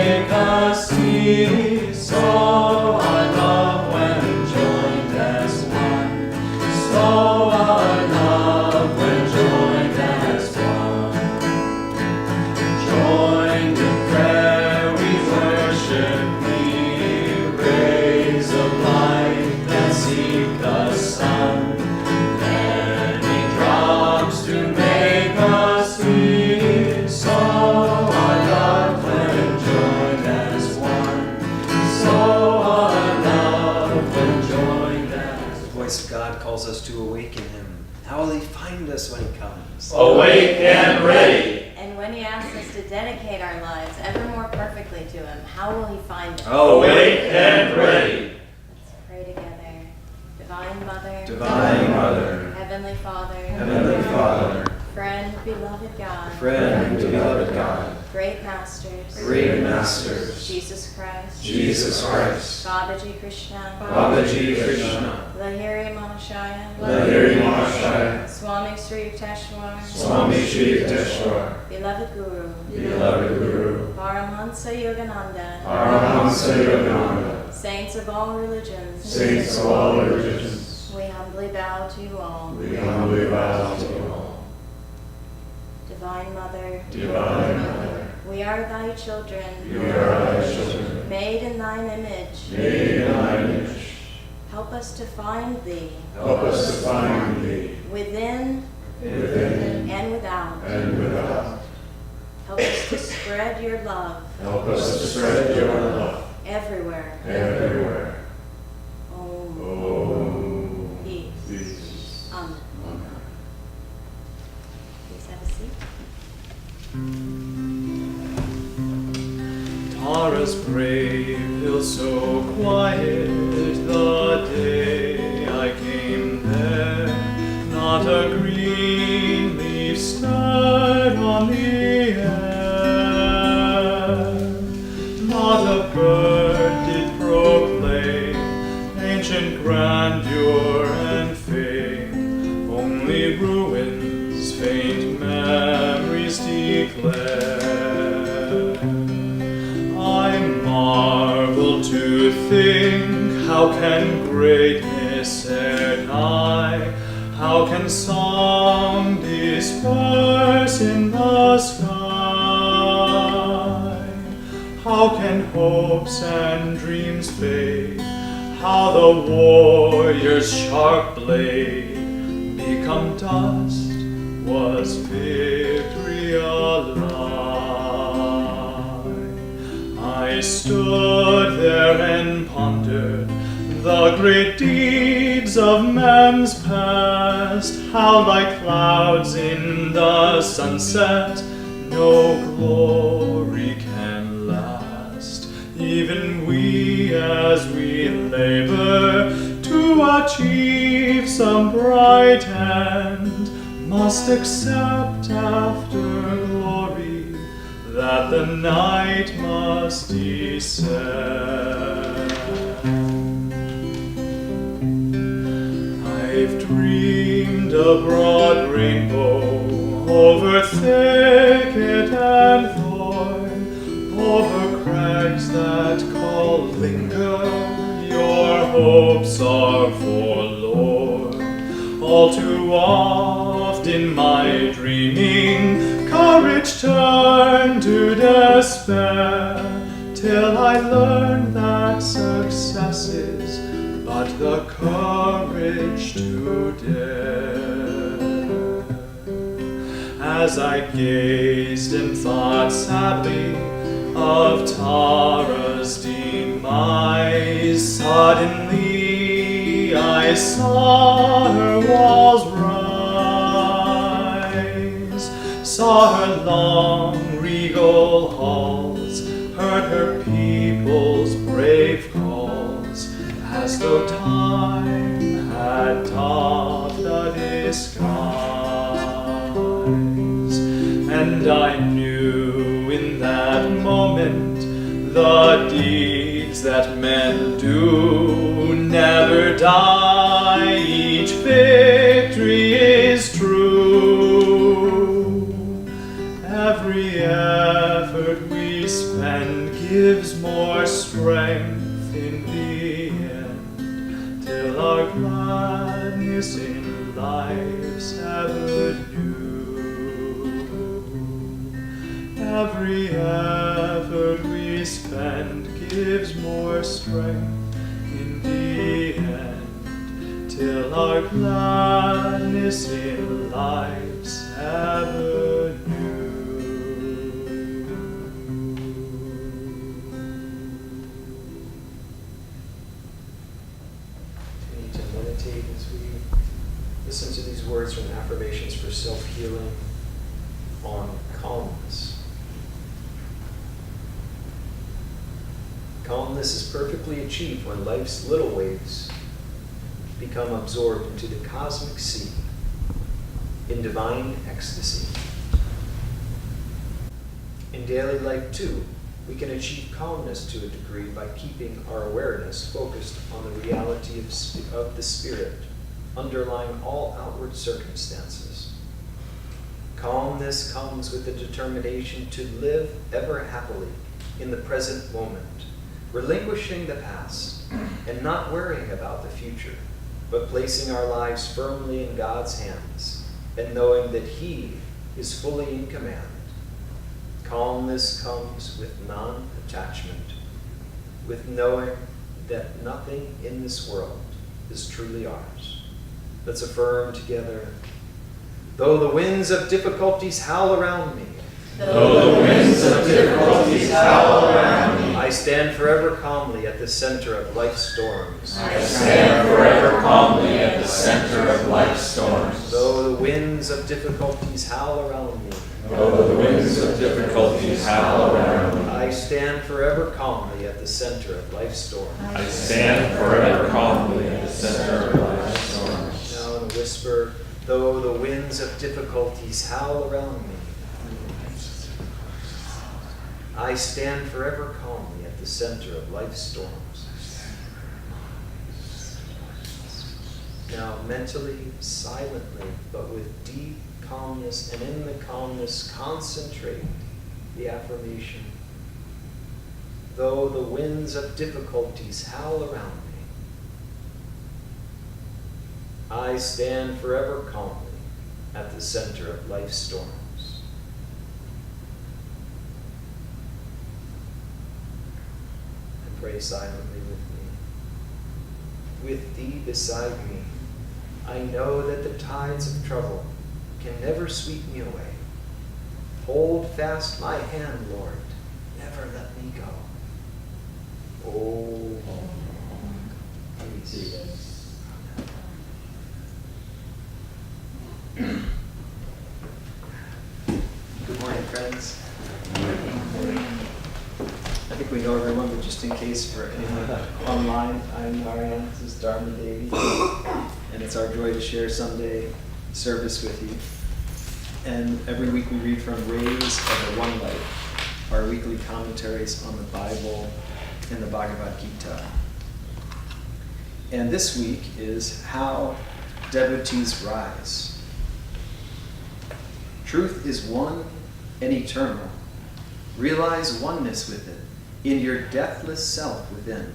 make us see. So our love when joined as one. So our love when joined as one. Joined in prayer we worship thee, rays of light that seek the sun. Many drops to make us see. So our love when joined as one. So our love when joined as The voice of God calls us to awaken him. How will he find us when he comes? awake and ready. And when he asks us to dedicate our lives ever more perfectly to him, how will he find us? Awake and ready. Let's pray together. Divine Mother, Divine Mother, Heavenly Father, Heavenly Father, friend, beloved God, Friend, beloved God, great masters, great masters, Jesus Christ, Jesus Christ, Babaji Krishna, Babaji Krishna, Lahiri Mahashaya, Lahiri Mahashaya, Swami Sri Yukteswar, Swami Sri Yukteswar, beloved Guru, beloved Guru, Paramhansa Yogananda, Paramahansa Yogananda, saints of all religions, saints of all religions, we humbly bow to you all. we humbly bow to you all. Divine Mother, Divine Mother, we are thy children, you are thy children, made in thine image. made in thine image. Help us to find thee Help us to find thee within within and without. and without. Help us to spread your love Help us to spread your love everywhere. everywhere. Om. Oh, Peace. peace. Amen. Amen. Please have a seat. Tara's brave hill so quiet, the day I came there, not a green leaf stirred on the air, not a bird did proclaim ancient grandeur and fame, only ruins, faint memories declare. I marvel to think, how can greatness e'er die? How can song disperse in the sky? How can hopes and dreams fade? How the warrior's sharp blade become dust? Was victory a lie? I stood there and pondered the great deeds of man's past, how like clouds in the sunset no glory can last. Even we, as we labor to achieve some bright end, must accept after glory that the night must descend. I've dreamed a broad rainbow over thicket and thorn, over crags that call linger, your hopes are forlorn. All too oft in my dreaming, courage turned to despair, till I learned that success is but the courage to dare. As I gazed and thought sadly of Tara's demise, suddenly I saw her walls rise, saw her long regal halls, heard her people's brave calls, as though time had taught the disguise. And I knew in that moment the deeds that men do never die. Each victory is true. Every effort we spend and gives more strength in the end, till our gladness in life's ever new. Every effort we spend gives more strength in the end, till our gladness in life's ever new. We need to meditate as we listen to these words from affirmations for self-healing on calmness. Calmness is perfectly achieved when life's little waves become absorbed into the cosmic sea in divine ecstasy. In daily life, too, we can achieve calmness to a degree by keeping our awareness focused on the reality of the Spirit underlying all outward circumstances. Calmness comes with the determination to live ever happily in the present moment, relinquishing the past and not worrying about the future, but placing our lives firmly in God's hands and knowing that He is fully in command. Calmness comes with non-attachment, with knowing that nothing in this world is truly ours. Let's affirm together, though the winds of difficulties howl around me, Though the winds of difficulties howl around me, I stand forever calmly at the center of life's storms. I stand forever calmly at the center of life's storms. Though the winds of difficulties howl around me, Though the winds of difficulties howl around me, I stand forever calmly at the center of life's storms. I stand forever calmly at the center of life's storms. Now in a whisper, though the winds of difficulties howl around me, I stand forever calmly at the center of life's storms. Now mentally, silently, but with deep calmness, and in the calmness concentrate the affirmation. Though the winds of difficulties howl around me, I stand forever calmly at the center of life's storms. And pray silently with me. With Thee beside me, I know that the tides of trouble can never sweep me away. Hold fast my hand, Lord, never let me go. Oh, peace. Good morning, friends. I think we know everyone, but just in case for anyone online, I'm Narayan, this is Dharmadevi, and it's our joy to share Sunday service with you. And every week we read from Rays of the One Life, our weekly commentaries on the Bible and the Bhagavad Gita. And this week is How Devotees Rise. Truth is one and eternal. Realize oneness with it in your deathless self within.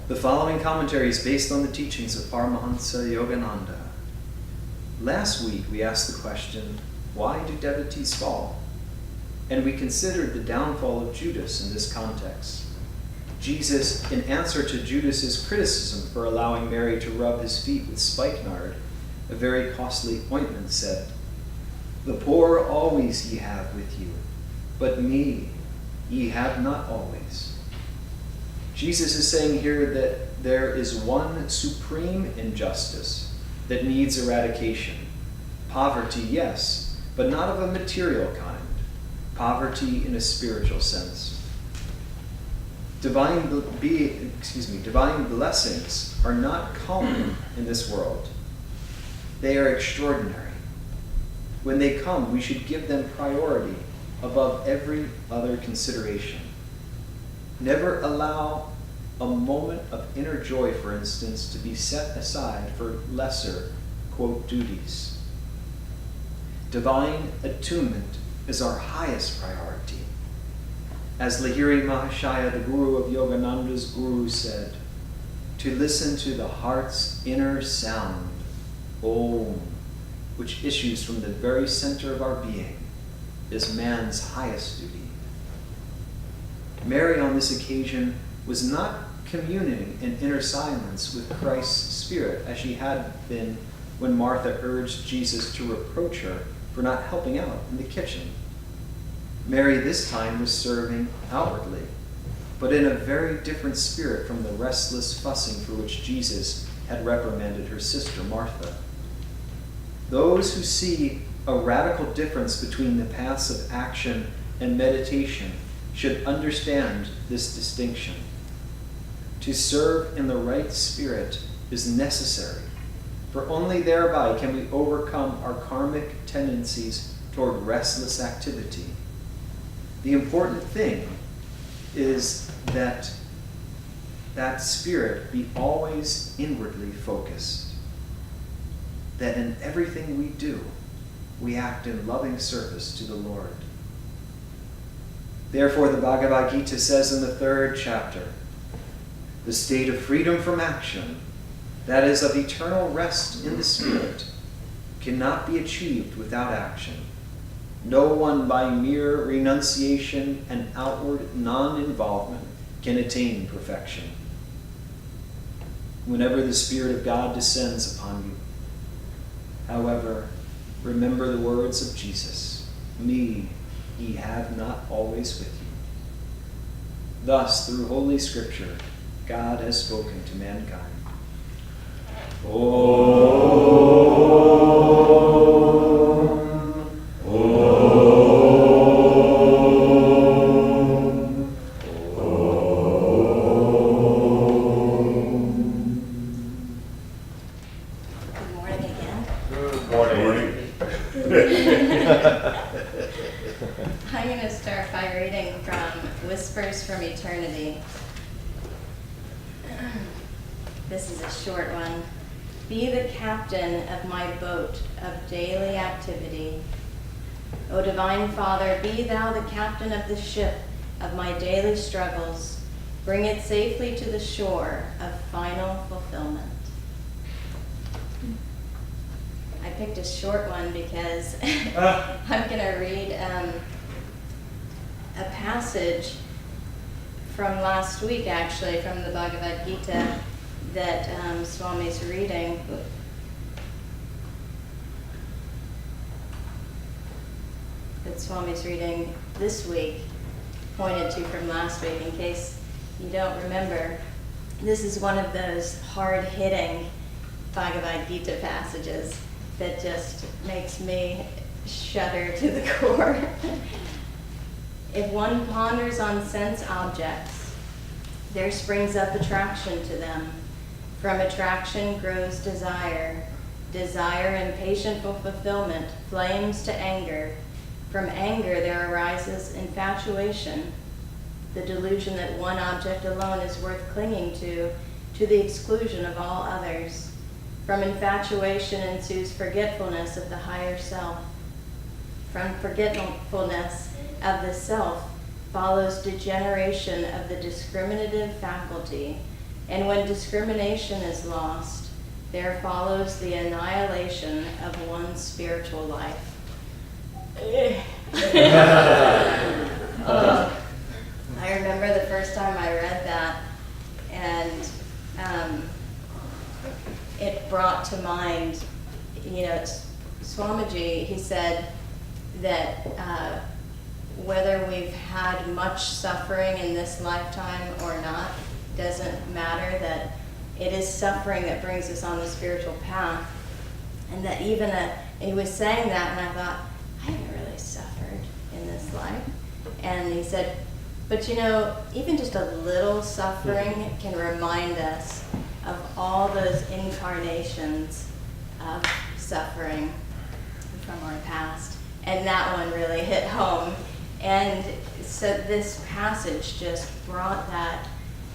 The following commentary is based on the teachings of Paramahansa Yogananda. Last week we asked the question, why do devotees fall? And we considered the downfall of Judas in this context. Jesus, in answer to Judas's criticism for allowing Mary to rub his feet with spikenard, a very costly ointment, said, "The poor always ye have with you, but me ye have not always." Jesus is saying here that there is one supreme injustice that needs eradication. Poverty, yes, but not of a material kind. Poverty in a spiritual sense. Divine blessings are not common in this world. They are extraordinary. When they come, we should give them priority above every other consideration. Never allow a moment of inner joy, for instance, to be set aside for lesser, quote, duties. Divine attunement is our highest priority. As Lahiri Mahashaya, the guru of Yogananda's guru, said, to listen to the heart's inner sound, Om, which issues from the very center of our being, is man's highest duty. Mary on this occasion was not communing in inner silence with Christ's Spirit as she had been when Martha urged Jesus to reproach her for not helping out in the kitchen. Mary this time was serving outwardly, but in a very different spirit from the restless fussing for which Jesus had reprimanded her sister Martha. Those who see a radical difference between the paths of action and meditation should understand this distinction. To serve in the right spirit is necessary, for only thereby can we overcome our karmic tendencies toward restless activity. The important thing is that that spirit be always inwardly focused, that in everything we do, we act in loving service to the Lord. Therefore, the Bhagavad Gita says in the 3rd chapter, the state of freedom from action, that is, of eternal rest in the spirit, cannot be achieved without action. No one by mere renunciation and outward non-involvement can attain perfection. Whenever the Spirit of God descends upon you, however, remember the words of Jesus, me ye have not always with you. Thus, through Holy Scripture, God has spoken to mankind. I'm going to start by reading from Whispers from Eternity. This is a short one. Be the captain of my boat of daily activity. O Divine Father, be thou the captain of the ship of my daily struggles. Bring it safely to the shore of final fulfillment. I picked a short one because I'm going to read a passage from last week, actually, from the Bhagavad Gita that Swami's reading. That Swami's reading this week, pointed to from last week, in case you don't remember. This is one of those hard-hitting Bhagavad Gita passages that just makes me shudder to the core. If one ponders on sense objects, there springs up attraction to them. From attraction grows desire. Desire, impatient for fulfillment, flames to anger. From anger there arises infatuation, the delusion that one object alone is worth clinging to the exclusion of all others. From infatuation ensues forgetfulness of the higher self. From forgetfulness of the self follows degeneration of the discriminative faculty, and when discrimination is lost, there follows the annihilation of one's spiritual life. I remember the first time I read that, and it brought to mind, Swamiji, he said that whether we've had much suffering in this lifetime or not doesn't matter, that it is suffering that brings us on the spiritual path. And that even he was saying that, and I thought, I haven't really suffered in this life. And he said, but even just a little suffering can remind us of all those incarnations of suffering from our past. And that one really hit home. And so this passage just brought that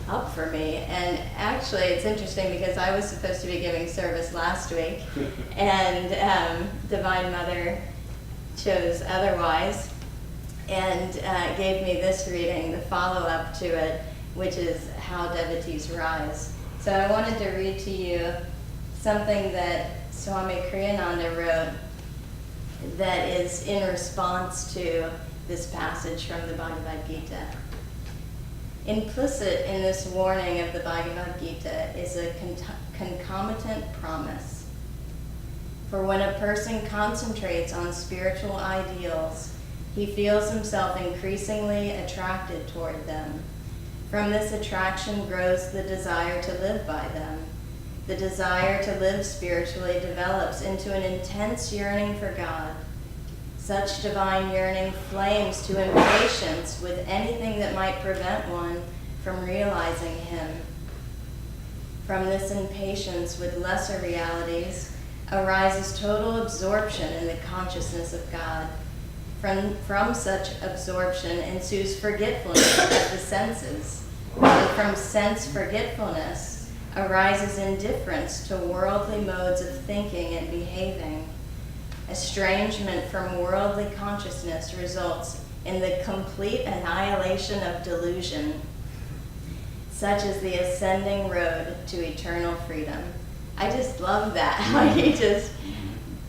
up for me. And actually, it's interesting because I was supposed to be giving service last week, and Divine Mother chose otherwise. and gave me this reading, the follow-up to it, which is How Devotees Rise. So I wanted to read to you something that Swami Kriyananda wrote that is in response to this passage from the Bhagavad Gita. Implicit in this warning of the Bhagavad Gita is a concomitant promise. For when a person concentrates on spiritual ideals, he feels himself increasingly attracted toward them. From this attraction grows the desire to live by them. The desire to live spiritually develops into an intense yearning for God. Such divine yearning flames to impatience with anything that might prevent one from realizing Him. From this impatience with lesser realities arises total absorption in the consciousness of God. From such absorption ensues forgetfulness of the senses. And from sense forgetfulness arises indifference to worldly modes of thinking and behaving. Estrangement from worldly consciousness results in the complete annihilation of delusion. Such is the ascending road to eternal freedom. I just love that, how he just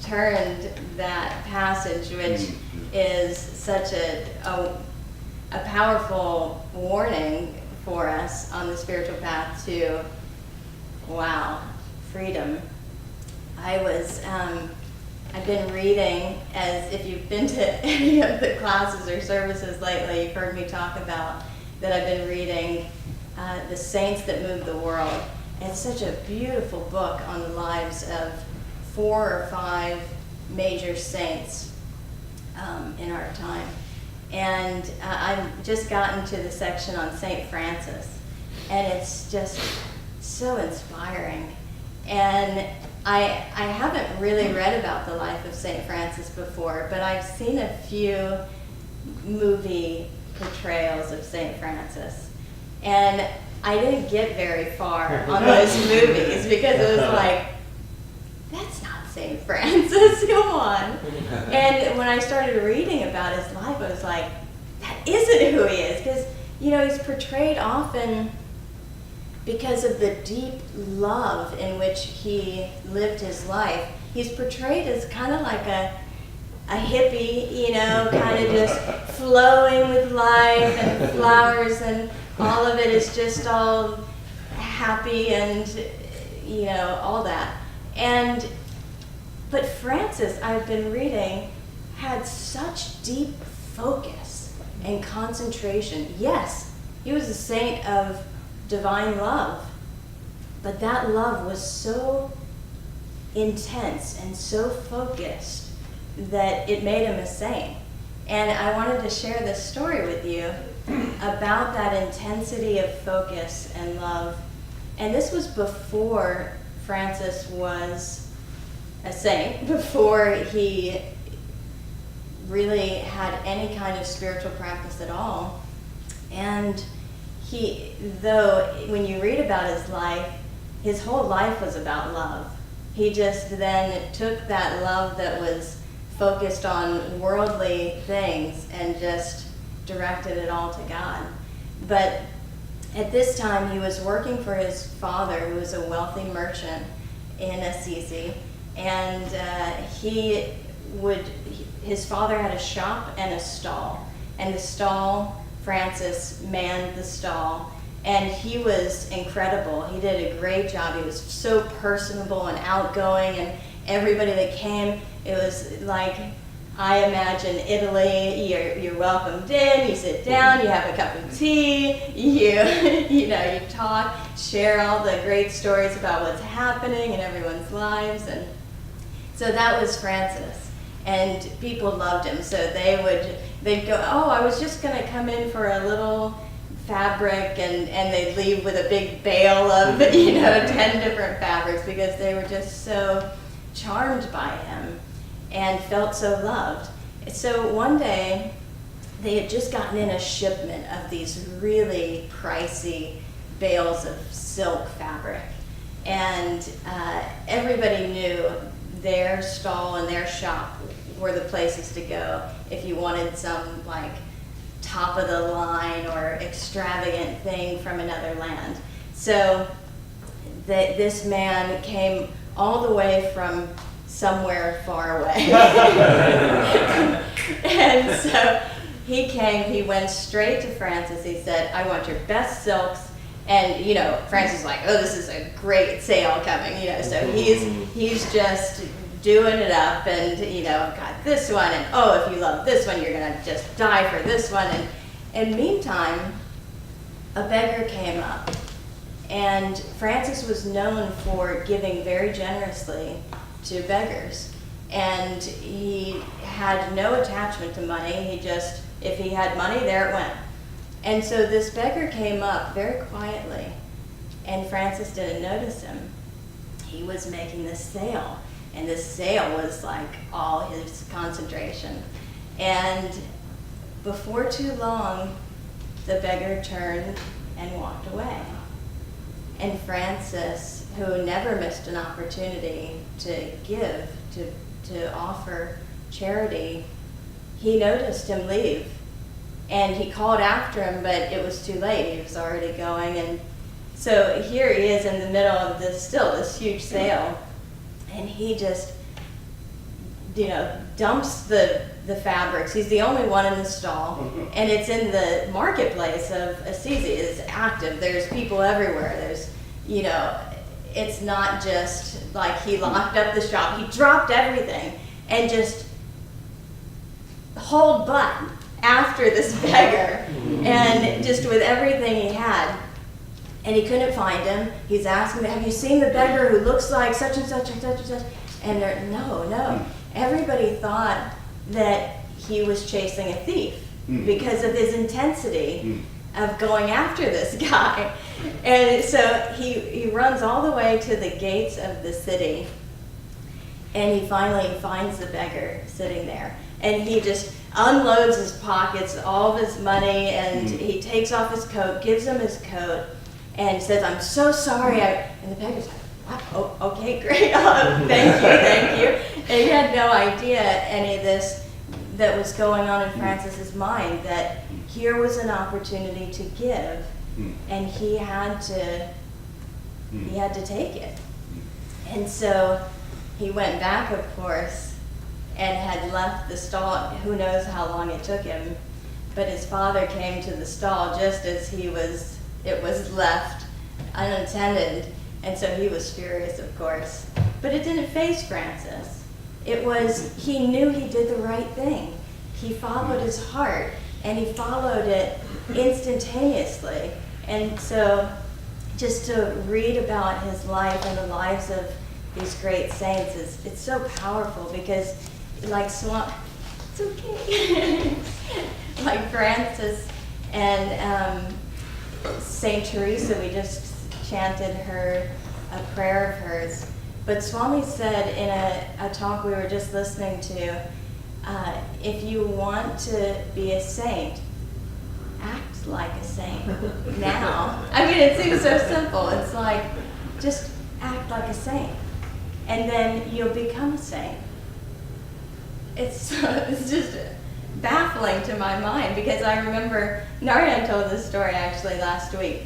turned that passage, which is such a powerful warning for us on the spiritual path to, wow, freedom. I've been reading, as if you've been to any of the classes or services lately, you've heard me talk about that I've been reading The Saints That Move the World. And it's such a beautiful book on the lives of 4 or 5 major saints in our time. And I've just gotten to the section on St. Francis, and it's just so inspiring. And I haven't really read about the life of St. Francis before, but I've seen a few movie portrayals of St. Francis. And I didn't get very far on those movies because it was like, that's not St. Francis, come on. And when I started reading about his life, I was like, that isn't who he is. Because, he's portrayed often because of the deep love in which he lived his life. He's portrayed as kind of like a hippie, kind of just flowing with life and flowers, and all of it is just all happy and, all that. But Francis, I've been reading, had such deep focus and concentration. Yes, he was a saint of divine love, but that love was so intense and so focused that it made him a saint. And I wanted to share this story with you about that intensity of focus and love. And this was before Francis was a saint, before he really had any kind of spiritual practice at all. And though when you read about his life, his whole life was about love. He just then took that love that was focused on worldly things and just directed it all to God. But at this time, he was working for his father, who was a wealthy merchant in Assisi, and his father had a shop and a stall, and the stall, Francis manned the stall, and he was incredible. He did a great job. He was so personable and outgoing, and everybody that came, it was like, I imagine Italy, you're welcomed in, you sit down, you have a cup of tea, you talk, share all the great stories about what's happening in everyone's lives. And so that was Francis, and people loved him. So they'd go, oh, I was just going to come in for a little fabric, and they'd leave with a big bale of 10 different fabrics, because they were just so charmed by him and felt so loved. So one day, they had just gotten in a shipment of these really pricey bales of silk fabric. And everybody knew their stall and their shop were the places to go if you wanted some top of the line or extravagant thing from another land. So this man came all the way from somewhere far away. And so he came, he went straight to Francis. He said, I want your best silks. And, you know, Francis was like, oh, this is a great sale coming, you know. So he's just doing it up, and, you know, I've got this one, and oh, if you love this one, you're going to just die for this one. And meantime, a beggar came up. And Francis was known for giving very generously to beggars. And he had no attachment to money. He just, if he had money, there it went. And so this beggar came up very quietly, and Francis didn't notice him. He was making this sale, and this sale was like all his concentration. And before too long, the beggar turned and walked away. And Francis, who never missed an opportunity to give, to offer charity, he noticed him leave. And he called after him, but it was too late. He was already going. And so here he is in the middle of this huge sale. And he just, you know, dumps the fabrics. He's the only one in the stall. And it's in the marketplace of Assisi. It's active. There's people everywhere. There's, you know, it's not just like he locked up the shop. He dropped everything and just hauled butt after this beggar, and just with everything he had. And he couldn't find him. He's asking, have you seen the beggar who looks like such and such and such and such? And they're, no. Everybody thought that he was chasing a thief because of his intensity of going after this guy. And so he runs all the way to the gates of the city, and he finally finds the beggar sitting there. And he just unloads his pockets, all of his money, and he takes off his coat, gives him his coat, and says, I'm so sorry. And the beggar's like, wow, oh, okay, great. Thank you. And he had no idea any of this that was going on in Francis's mind, that here was an opportunity to give, and he had to take it. And so he went back, of course, and had left the stall. Who knows how long it took him, but his father came to the stall just as it was left unattended, and so he was furious, of course. But it didn't faze Francis. He knew he did the right thing. He followed his heart, and he followed it instantaneously. And so just to read about his life and the lives of these great saints it's so powerful, because like it's okay. Like Francis and Saint Teresa, we just chanted a prayer of hers. But Swami said in a talk we were just listening to, if you want to be a saint, act like a saint now. I mean, it seems so simple. It's like, just act like a saint, and then you'll become a saint. It's just baffling to my mind, because I remember Narayan told this story actually last week,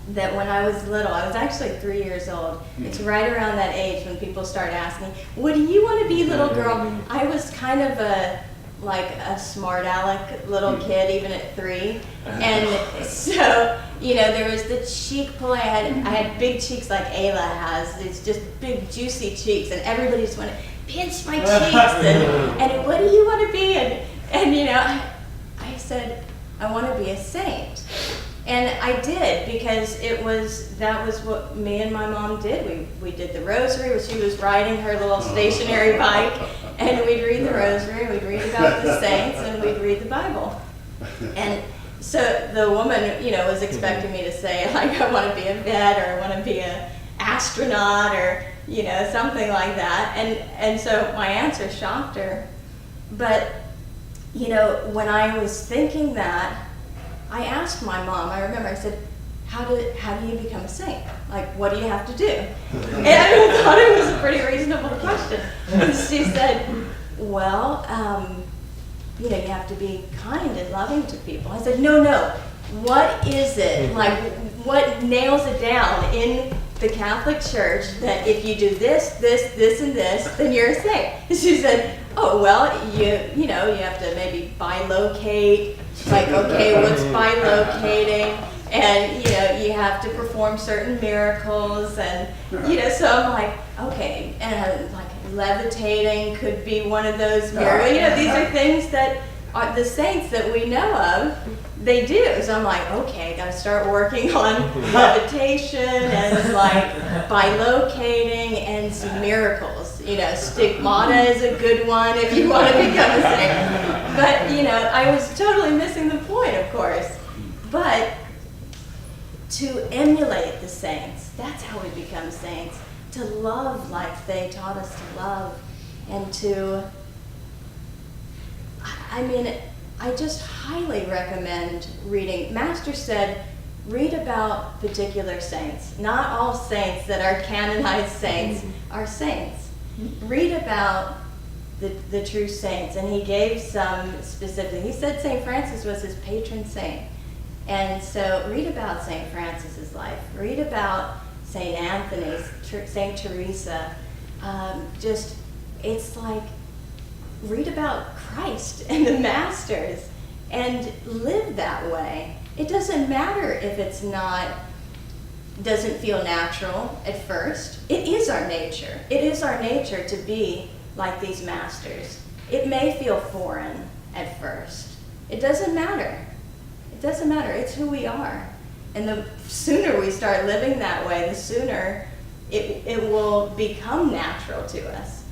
that when I was little, I was actually 3 years old. It's right around that age when people start asking, what do you want to be, little girl? I was kind of a smart aleck little kid, even at 3. And so, you know, there was the cheek pulling. I had big cheeks like Ayla has. It's just big, juicy cheeks, and everybody just wanted to pinch my cheeks. And what do you want to be? And you know, I said, I want to be a saint. And I did, because that was what me and my mom did. We did the rosary. She was riding her little stationary bike, and we'd read the rosary, we'd read about the saints, and we'd read the Bible. And so the woman, you know, was expecting me to say, like, I want to be a vet, or I want to be an astronaut, or, you know, something like that. And so my answer shocked her. But, you know, when I was thinking that, I asked my mom, I remember, I said, how do you become a saint? Like, what do you have to do? And I thought it was a pretty reasonable question. And she said, well, you have to be kind and loving to people. I said, no, what is it? Like, what nails it down in the Catholic Church that if you do this, and this, then you're a saint? She said, oh, well, you have to maybe bilocate. It's like, okay, what's bilocating? And, you have to perform certain miracles. And, so I'm like, okay. And like levitating could be one of those miracles. These are things that are the saints that we know of, they do. So I'm like, okay, gotta start working on levitation and like bilocating and some miracles. Stigmata is a good one if you want to become a saint. But, I was totally missing the point, of course. But to emulate the saints, that's how we become saints. To love like they taught us to love. And to, I just highly recommend reading. Master said, read about particular saints. Not all saints that are canonized saints are saints. Read about the true saints. And he gave some specific. He said St. Francis was his patron saint. And so read about St. Francis's life. Read about St. Anthony's, St. Teresa. It's like, read about Christ and the masters and live that way. It doesn't matter if doesn't feel natural at first. It is our nature. It is our nature to be like these masters. It may feel foreign at first. It doesn't matter. It doesn't matter. It's who we are. And the sooner we start living that way, the sooner it will become natural to us.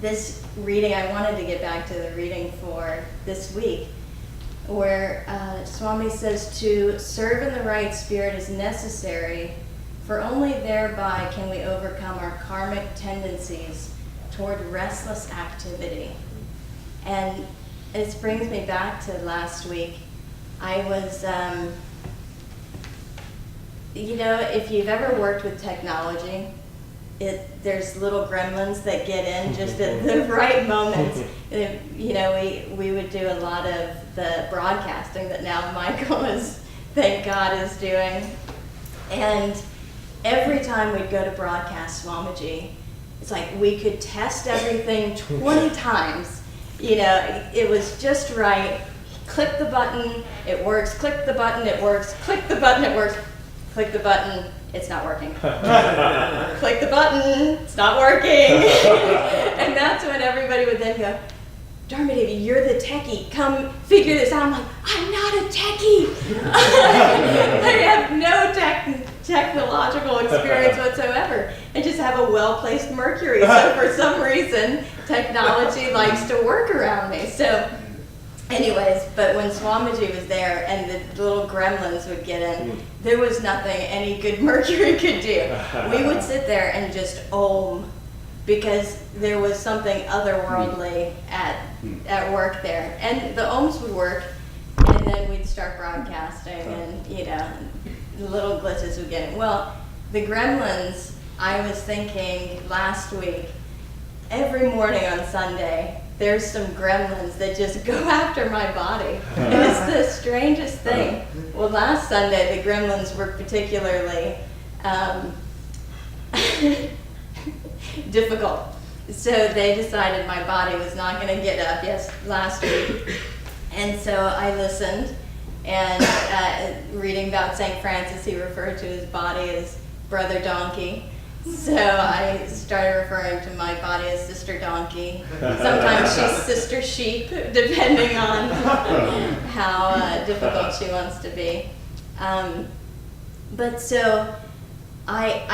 This reading, I wanted to get back to the reading for this week, where Swami says to serve in the right spirit is necessary, for only thereby can we overcome our karmic tendencies toward restless activity. And it brings me back to last week. I was, if you've ever worked with technology, there's little gremlins that get in just at the right moments. We would do a lot of the broadcasting that now Michael thank God, is doing. And every time we'd go to broadcast Swamiji, it's like we could test everything 20 times. It was just right. Click the button, it works. Click the button, it works. Click the button, it works. Click the button, it's not working. Click the button, it's not working. And that's when everybody would then go, Dharmadevi, you're the techie. Come figure this out. I'm like, I'm not a techie. I have no technological experience whatsoever. I just have a well-placed Mercury. So for some reason, technology likes to work around me. So anyways, but when Swamiji was there and the little gremlins would get in, there was nothing any good Mercury could do. We would sit there and just om, because there was something otherworldly at work there. And the ohms would work, and then we'd start broadcasting, and the little glitches would get in. Well, the gremlins, I was thinking last week, every morning on Sunday, there's some gremlins that just go after my body. And it's the strangest thing. Well, last Sunday, the gremlins were particularly difficult. So they decided my body was not going to get up last week. And so I listened, and reading about St. Francis, he referred to his body as Brother Donkey. So I started referring to my body as Sister Donkey. Sometimes she's Sister Sheep, depending on how difficult she wants to be. But so I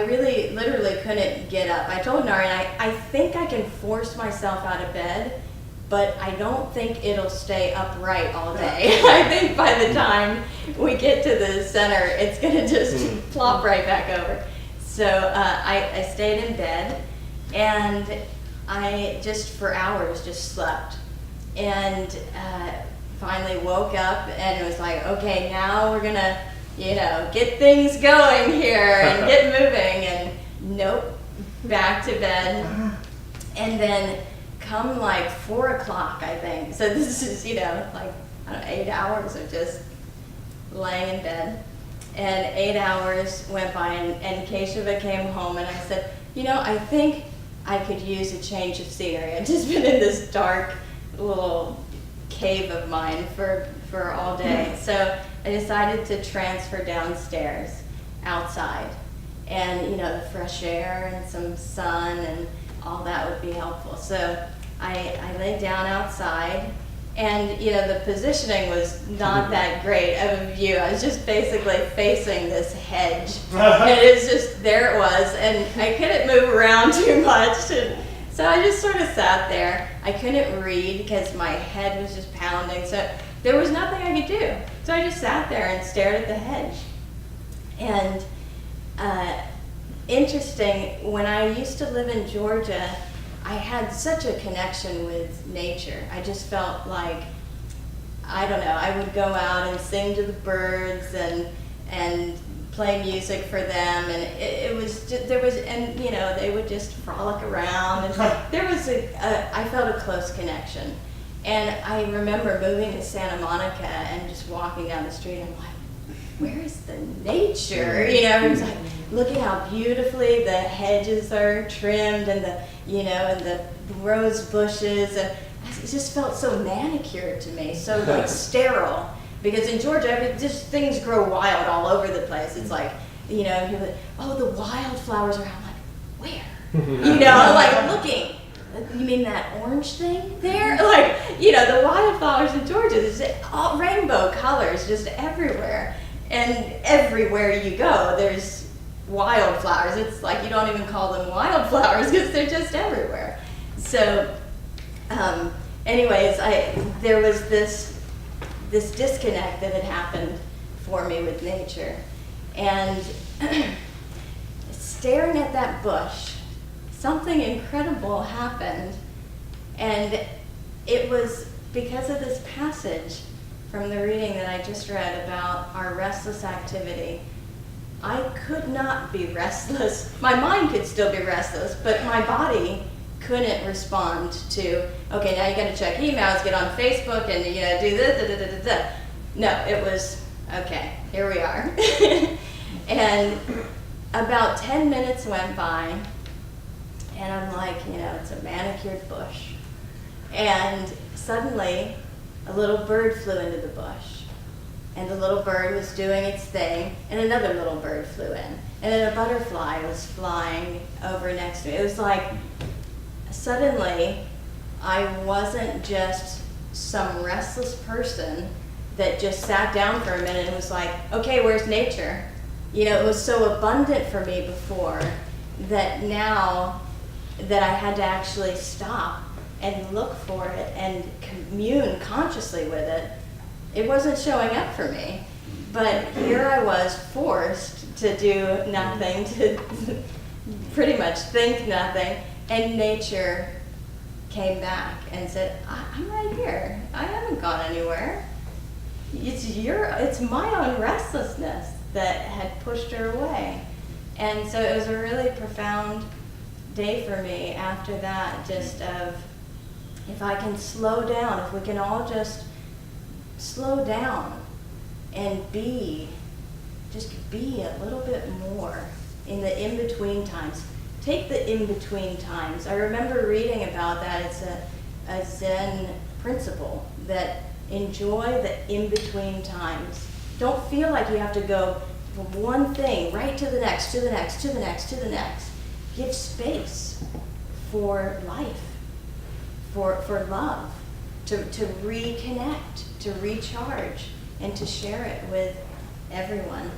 really literally couldn't get up. I told Narayan, I think I can force myself out of bed, but I don't think it'll stay upright all day. I think by the time we get to the center, it's gonna just plop right back over. So I stayed in bed, and I just for hours just slept, and finally woke up and was like, okay, now we're gonna get things going here and get moving, and nope, back to bed. And then come like 4 o'clock, I think. So this is, like, I don't know, 8 hours of just laying in bed. And 8 hours went by, and Keshava came home, and I said, I think I could use a change of scenery. I've just been in this dark little cave of mine for all day. So I decided to transfer downstairs, outside. And, the fresh air and some sun and all that would be helpful. So I laid down outside, and, the positioning was not that great of a view. I was just basically facing this hedge. And it was just, there it was, and I couldn't move around too much. And so I just sort of sat there. I couldn't read because my head was just pounding. So there was nothing I could do. So I just sat there and stared at the hedge. And interesting, when I used to live in Georgia, I had such a connection with nature. I just felt like, I don't know, I would go out and sing to the birds and play music for them, and it was just, they would just frolic around, and there was I felt a close connection. And I remember moving to Santa Monica and just walking down the street, and I'm like, where is the nature? It was like, look at how beautifully the hedges are trimmed, and and the rose bushes, and it just felt so manicured to me, so like sterile. Because in Georgia, just things grow wild all over the place. It's like, you're like, oh, the wildflowers are. I'm like, where? Like looking. You mean that orange thing there? Like, the wildflowers in Georgia, there's all rainbow colors just everywhere. And everywhere you go, there's wildflowers. It's like you don't even call them wildflowers because they're just everywhere. So, anyways, there was this disconnect that had happened for me with nature. And staring at that bush, something incredible happened. And it was because of this passage from the reading that I just read about our restless activity. I could not be restless. My mind could still be restless, but my body couldn't respond to, okay, now you gotta check emails, get on Facebook, and do this, No, it was, okay, here we are. And about 10 minutes went by, and I'm like, it's a manicured bush. And suddenly, a little bird flew into the bush. And the little bird was doing its thing, and another little bird flew in. And then a butterfly was flying over next to me. It was like, suddenly, I wasn't just some restless person that just sat down for a minute and was like, okay, where's nature? It was so abundant for me before that now that I had to actually stop and look for it and commune consciously with it, it wasn't showing up for me. But here I was forced to do nothing, to pretty much think nothing, and nature came back and said, I'm right here. I haven't gone anywhere. It's my own restlessness that had pushed her away. And so it was a really profound day for me after that, just of, if I can slow down, if we can all just slow down and just be a little bit more in the in-between times. Take the in-between times. I remember reading about that. It's a Zen principle that enjoy the in-between times. Don't feel like you have to go from one thing right to the next, to the next, to the next, to the next. Give space for life, for love, to reconnect, to recharge, and to share it with everyone.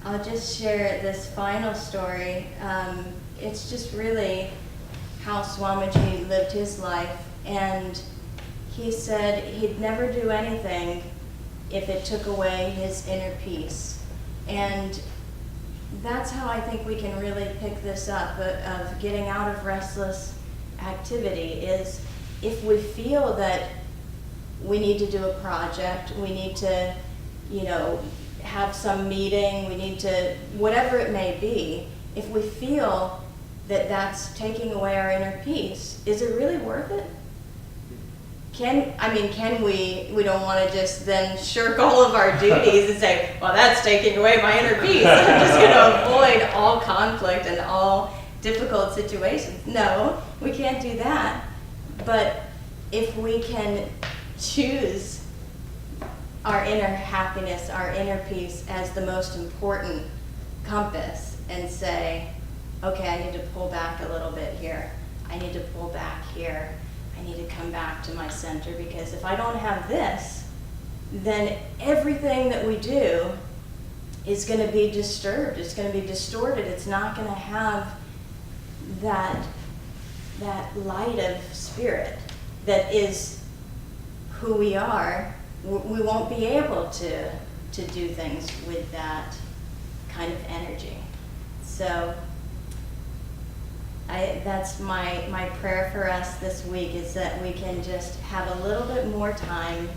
I'll just share this final story. It's just really how Swamiji lived his life, and he said he'd never do anything if it took away his inner peace. And that's how I think we can really pick this up, of getting out of restless activity, is if we feel that we need to do a project, we need to, have some meeting, we need to, whatever it may be, if we feel that that's taking away our inner peace, is it really worth it? Can we don't want to just then shirk all of our duties and say, well, that's taking away my inner peace. I'm just going to avoid all conflict and all difficult situations. No, we can't do that. But if we can choose our inner happiness, our inner peace as the most important compass and say, okay, I need to pull back a little bit here. I need to pull back here. I need to come back to my center, because if I don't have this, then everything that we do is going to be disturbed. It's going to be distorted. It's not going to have that light of spirit that is who we are. We won't be able to do things with that kind of energy. So that's my prayer for us this week, is that we can just have a little bit more time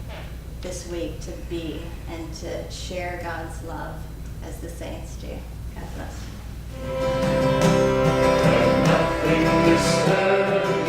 this week to be and to share God's love as the saints do. God bless. Nothing disturbs